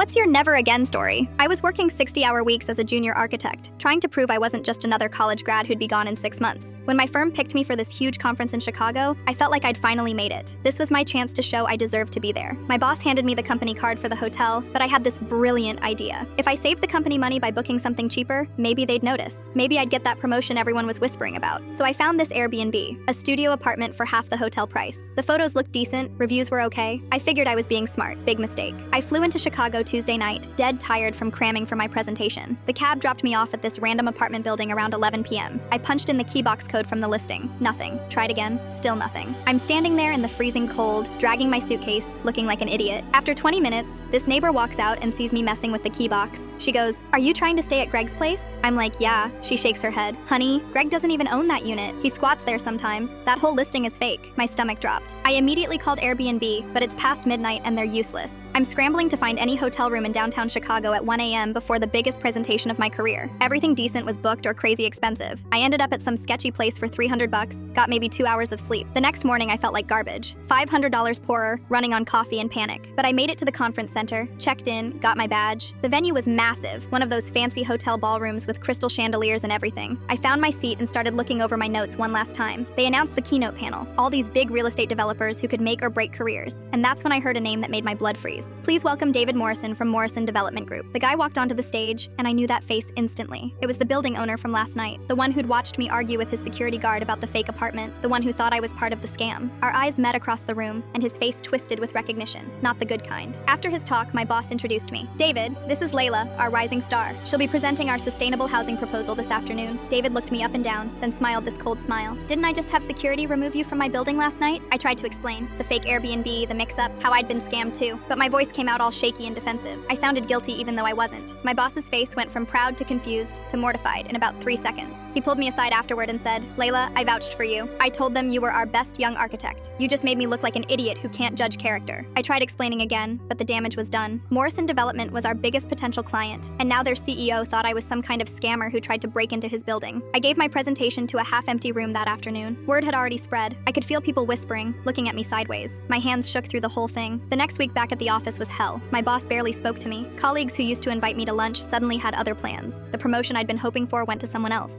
What's your never again story? I was working 60-hour weeks as a junior architect, trying to prove I wasn't just another college grad who'd be gone in 6 months. When my firm picked me for this huge conference in Chicago, I felt like I'd finally made it. This was my chance to show I deserved to be there. My boss handed me the company card for the hotel, but I had this brilliant idea. If I saved the company money by booking something cheaper, maybe they'd notice. Maybe I'd get that promotion everyone was whispering about. So I found this Airbnb, a studio apartment for half the hotel price. The photos looked decent, reviews were okay. I figured I was being smart. Big mistake. I flew into Chicago Tuesday night, dead tired from cramming for my presentation. The cab dropped me off at this random apartment building around 11 p.m. I punched in the key box code from the listing. Nothing. Tried again. Still nothing. I'm standing there in the freezing cold, dragging my suitcase, looking like an idiot. After 20 minutes, this neighbor walks out and sees me messing with the key box. She goes, "Are you trying to stay at Greg's place?" I'm like, "Yeah." She shakes her head. "Honey, Greg doesn't even own that unit. He squats there sometimes. That whole listing is fake." My stomach dropped. I immediately called Airbnb, but it's past midnight and they're useless. I'm scrambling to find any hotel room in downtown Chicago at 1 a.m. before the biggest presentation of my career. Everything decent was booked or crazy expensive. I ended up at some sketchy place for $300, got maybe 2 hours of sleep. The next morning I felt like garbage. $500 poorer, running on coffee and panic. But I made it to the conference center, checked in, got my badge. The venue was massive, one of those fancy hotel ballrooms with crystal chandeliers and everything. I found my seat and started looking over my notes one last time. They announced the keynote panel, all these big real estate developers who could make or break careers. And that's when I heard a name that made my blood freeze. Please welcome David Morrison from Morrison Development Group. The guy walked onto the stage, and I knew that face instantly. It was the building owner from last night, the one who'd watched me argue with his security guard about the fake apartment, the one who thought I was part of the scam. Our eyes met across the room, and his face twisted with recognition, not the good kind. After his talk, my boss introduced me. "David, this is Layla, our rising star. She'll be presenting our sustainable housing proposal this afternoon." David looked me up and down, then smiled this cold smile. "Didn't I just have security remove you from my building last night?" I tried to explain. The fake Airbnb, the mix-up, how I'd been scammed too, but my voice came out all shaky and defensive. I sounded guilty even though I wasn't. My boss's face went from proud to confused to mortified in about 3 seconds. He pulled me aside afterward and said, "Layla, I vouched for you. I told them you were our best young architect. You just made me look like an idiot who can't judge character." I tried explaining again, but the damage was done. Morrison Development was our biggest potential client, and now their CEO thought I was some kind of scammer who tried to break into his building. I gave my presentation to a half-empty room that afternoon. Word had already spread. I could feel people whispering, looking at me sideways. My hands shook through the whole thing. The next week back at the office was hell. My boss barely spoke to me. Colleagues who used to invite me to lunch suddenly had other plans. The promotion I'd been hoping for went to someone else.